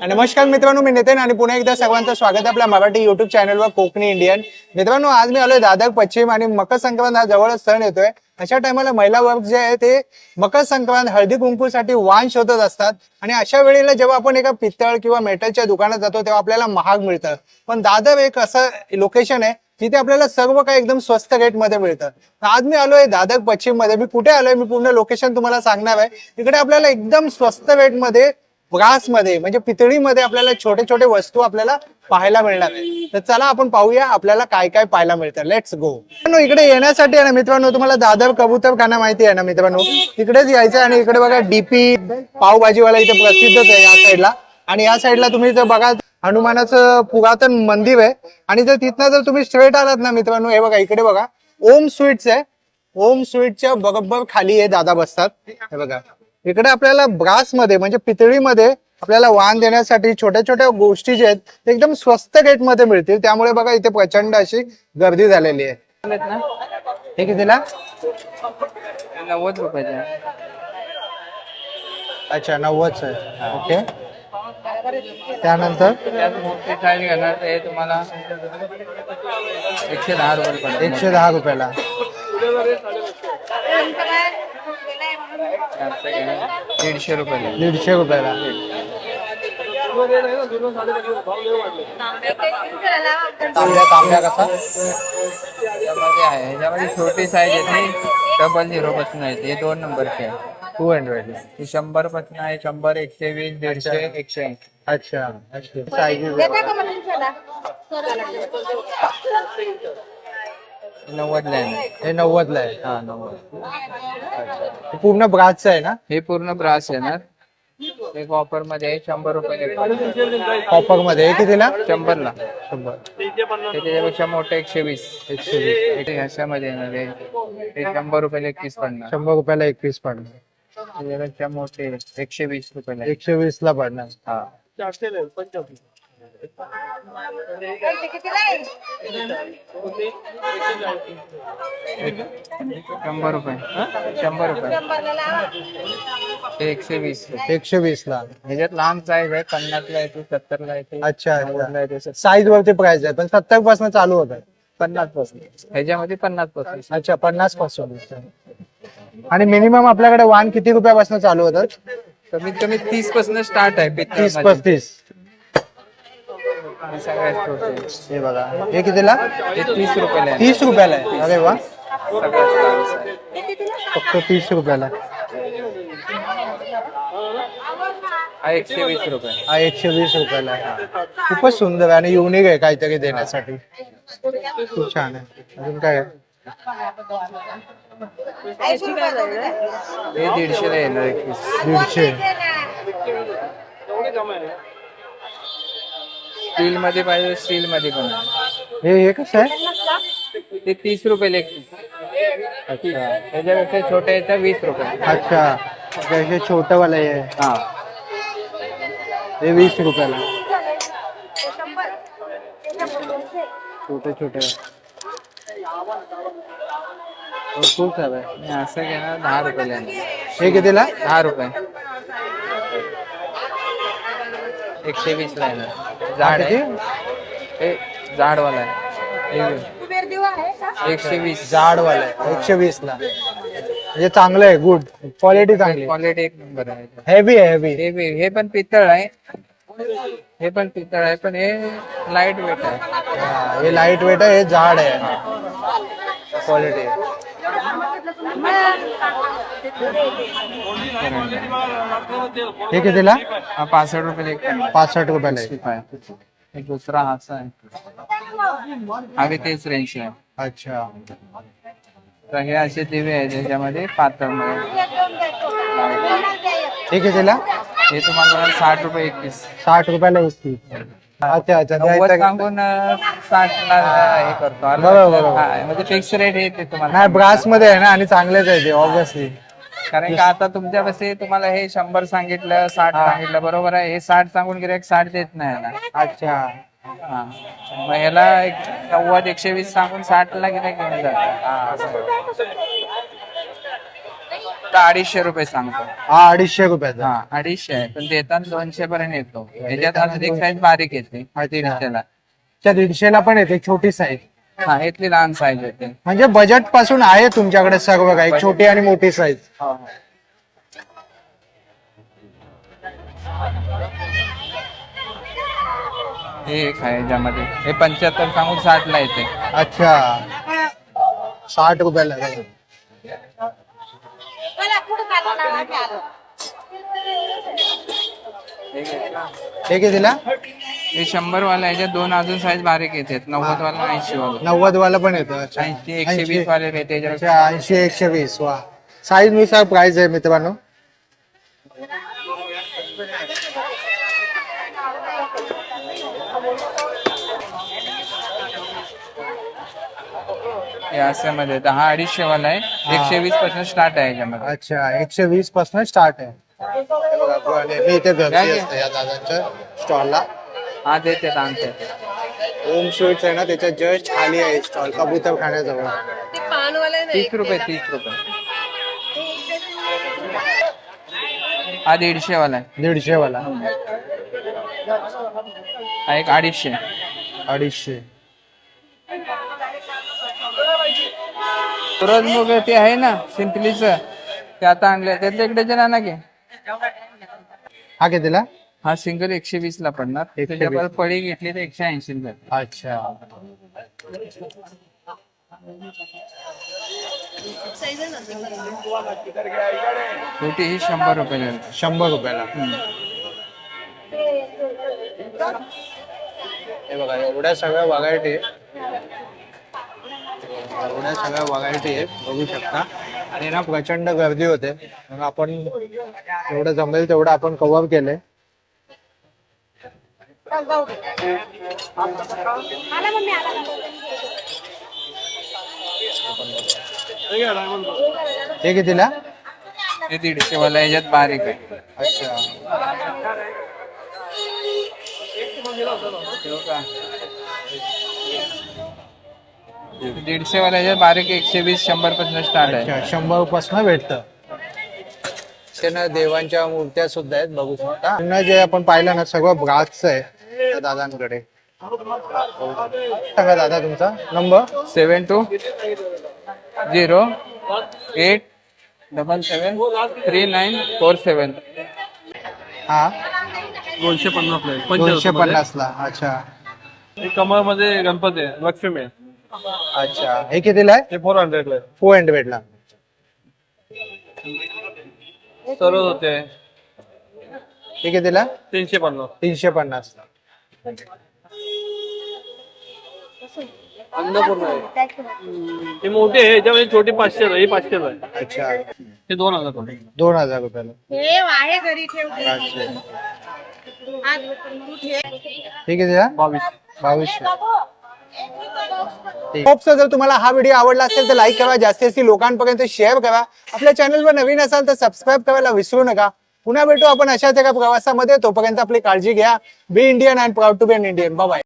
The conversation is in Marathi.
नमस्कार मित्रांनो, मी नितीन आणि पुन्हा एकदा सर्वांचं स्वागत आहे आपल्या मराठी युट्यूब चॅनलवर कोकणी इंडियन. मित्रांनो, आज मी आलोय दादर पश्चिम आणि मकर संक्रांत हा जवळच सण येतोय. अशा टायमाला महिला वर्ग जे आहे ते मकर संक्रांत हळदी कुंकूसाठी वाण शोधत असतात आणि अशा वेळेला जेव्हा आपण एका पितळ किंवा मेटलच्या दुकानात जातो तेव्हा आपल्याला महाग मिळतं. पण दादर एक असं लोकेशन आहे जिथे आपल्याला सर्व काही एकदम स्वस्त रेट मध्ये मिळतं. आज मी आलोय दादर पश्चिम मध्ये. मी कुठे आलोय, मी पूर्ण लोकेशन तुम्हाला सांगणार आहे. इकडे आपल्याला एकदम स्वस्त रेट मध्ये ब्रास मध्ये म्हणजे पितळीमध्ये आपल्याला छोटे छोटे वस्तू आपल्याला पाहायला मिळणार आहे. तर चला आपण पाहूया आपल्याला काय काय पाहायला मिळतं. Let's go. इकडे येण्यासाठी आहे ना मित्रांनो, तुम्हाला दादर कबूतरखाना माहिती आहे ना मित्रांनो, तिकडेच यायचं. आणि इकडे बघा डीपी पावभाजीवाला इथे प्रसिद्धच आहे या साईडला. आणि या साईडला तुम्ही जर बघा हनुमानाचं पुरातन मंदिर आहे. आणि जर तिथनं जर तुम्ही स्ट्रेट आलात ना मित्रांनो, हे बघा इकडे बघा ओम स्वीट्स आहे. ओम स्वीटच्या बरोबर खाली हे दादा बसतात. हे बघा इकडे आपल्याला ब्रास मध्ये म्हणजे पितळीमध्ये आपल्याला वाण देण्यासाठी छोट्या छोट्या गोष्टी जे आहेत ते एकदम स्वस्त रेट मध्ये मिळतील. त्यामुळे बघा इथे प्रचंड अशी गर्दी झालेली आहे. हे कितीला? 90 रुपयाचा. अच्छा 90 आहे. ओके. त्यानंतर त्यात मोठी साईज घेणार तर हे तुम्हाला 110 रुपये पडेल. 110 रुपयाला. जास्त घेणार 150 रुपयाला. 150 रुपयाला. तांब्या कसा? ह्याच्यामध्ये आहे, ह्याच्यामध्ये छोटी साईज येते 00 पासून आहे. हे 2 नंबरचे आहे. 200. ही 100 पासून आहे. 100, 120, 150, 180. अच्छा. साईज 90 ला आहे. हे 90 ला आहे. हा 90. हे पूर्ण ब्रासचं आहे ना? हे पूर्ण ब्रास येणार. एक ऑफर मध्ये आहे 100 रुपये. कॉपर मध्ये. हे कितीला? 100 ला. 100. त्याच्यापेक्षा मोठं 120. 120. ह्याच्यामध्ये येणार आहे. हे 100 रुपयाला एक पीस पडणार. 100 रुपयाला एक पीस पडणार. त्याच्यापेक्षा मोठे 120 रुपयाला. 120 ला पडणार. हा. 100 रुपये. 100 रुपये. हे 120 रुपये. 120 ला. ह्याच्यात लहान साईज आहे. 50 ला येते, 70 ला येते. अच्छा 90 ला येते. साईज वरती प्राइस आहे, पण 70 पासून चालू होत. 50 पासून. ह्याच्यामध्ये 50 पासून. अच्छा 50 पासून. आणि मिनिमम आपल्याकडे वाण किती रुपयापासून चालू होतात? कमीत कमी 30 पासून स्टार्ट आहे. 30-35. हे सगळ्यात छोटे. हे बघा हे कितीला? हे 30 रुपयाला आहे. 30 रुपयाला आहे. अरे वा. सगळ्यात स्टार्ट आहे. फक्त 30 रुपयाला. हा 120 रुपये. हा 120 रुपयाला आहे. खूपच सुंदर आहे आणि युनिक आहे काहीतरी देण्यासाठी. खूप छान आहे. अजून काय आहे? हे 150 ला येणार एक पीस. 150. स्टील मध्ये पाहिजे, स्टील मध्ये पण आहे. हे कसं आहे? ते 30 रुपये एक पीस. अच्छा. त्याच्यापेक्षा छोटे येतं 20 रुपये. अच्छा. जैसे छोटं वाला आहे. हा. हे 20 रुपयाला. छोटे छोटे खूप सारं आहे. आणि असं घेणार 10 रुपयाला येणार. हे कितीला? 10 रुपये. 120 ला येणार. जाड आहे. हे जाडवाला आहे. 120. जाडवाला आहे. 120 ला. म्हणजे चांगलं आहे. गुड क्वालिटी चांगली. क्वालिटी एक नंबर आहे. हेवी आहे. हेवी. हे पण पितळ आहे. हे पण पितळ आहे, पण हे लाईट वेट आहे. हे लाईट वेट आहे. हे जाड आहे. क्वालिटी. हे कितीला? हा 65 रुपये एक पडणार. 65 रुपयाला आहे. एक दुसरा हा असा आहे. हा बी तेच रेंज आहे. अच्छा. तर हे असे दिवे आहेत ज्याच्यामध्ये पातळ मध्ये. हे कितीला? हे तुम्हाला 60 रुपये एक पीस. 60 रुपयाला असती. अच्छा अच्छा. 90 सांगून 60 ला हे करतो. बरोबर. म्हणजे फिक्स रेट येते तुम्हाला. नाही ब्रास मध्ये आहे ना आणि चांगलेच आहे ते ऑब्विसली. कारण का आता तुमच्यापाशी तुम्हाला हे 100 सांगितलं, 60 सांगितलं, बरोबर आहे. हे 60 सांगून गिऱ्हाईक 60 देत नाही ना. अच्छा. हा. मग ह्याला 90, 120 सांगून 60 ला गिऱ्हाईक घेऊन जातात. आता 250 रुपये सांगतो. हा 250 रुपयाचा. हा 250 आहे, पण देताना 200 पर्यंत येतो. याच्यात अजून एक साईज बारीक येते 150 ला. त्या 150 ला पण येते छोटी साईज. हा इथली लहान साईज येते. म्हणजे बजेट पासून आहे तुमच्याकडे सर्व काही, छोटी आणि मोठी साईज. हे एक आहे याच्यामध्ये, हे 75 सांगून 60 ला येते. अच्छा 60 रुपयाला. हे कितीला? हे 100 वाला, याच्यात 2 अजून साईज बारीक येतात. 90 वाला, 80 वाला. 90 वाला पण येतं. अच्छा 80, 120 वाले येते. अच्छा 80 120. वा, साईज नुसार प्राइस आहे मित्रांनो. हे असे मध्ये हा 250 वाला आहे. 120 पासून स्टार्ट आहे याच्यामध्ये. अच्छा 120 पासून स्टार्ट आहे. हे बघा, मी इथे गर्दी असते या दादांच्या स्टॉलला. हा देते आणते. ओम स्वीट्स आहे ना, त्याच्या जस्ट खाली आहे स्टॉल, कबूतर खाण्याजवळ. 30 रुपये 30 रुपये. हा 150 वाला आहे. 150 वाला. हा एक 250. 250. सूरजमुग ते आहे ना सिंपलीच, ते आता आणले. त्यातले एक डझन आणा की. हा कितीला? हा सिंगल 120 ला पडणार. 120. त्याच्यावर पडी घेतली तर 180 ला. अच्छा छोटी ही 100 रुपये. 100 रुपयाला. हे बघा, एवढ्या सगळ्या व्हरायटी आहेत, बघू शकता. आणि ना प्रचंड गर्दी होते, मग आपण जेवढं जमेल तेवढं आपण कव्हर केलंय. हे कितीला? हे 150 वाला, याच्यात बारीक आहे. अच्छा 150 वाला, याच्यात बारीक 120 100 पासून स्टार्ट आहे. अच्छा 100 पासून भेटतं. ना देवांच्या मूर्त्या सुद्धा आहेत, बघू शकता. पुन्हा जे आपण पाहिलं ना सगळं ब्रासचं आहे त्या दादांकडे. सांगा दादा तुमचा नंबर. 7208773947. हा 250 250 ला. अच्छा कमळ मध्ये गणपती आहे, लक्ष्मी आहे. अच्छा हे कितीला आहे? ते 400 ला आहे. 400 ला. सरळ होते हे कितीला? 350. 350 ला. अन्नपूर्णा आहे. ही मोठी आहे, याच्यामध्ये छोटी 500 ला, ही 500 ला आहे. अच्छा हे 2000 ला. 2000 रुपयाला. आहे घरी ठेवते. अच्छा हे हे कितीला? 2200. होप जर तुम्हाला हा व्हिडिओ आवडला असेल तर लाईक करा, जास्तीत लोकांपर्यंत शेअर करा. आपल्या चॅनलवर नवीन असाल तर सबस्क्राईब करायला विसरू नका. पुन्हा भेटू आपण अशाच एका प्रवासामध्ये. तोपर्यंत आपली काळजी घ्या. Be Indian and proud to be an Indian. Bye bye.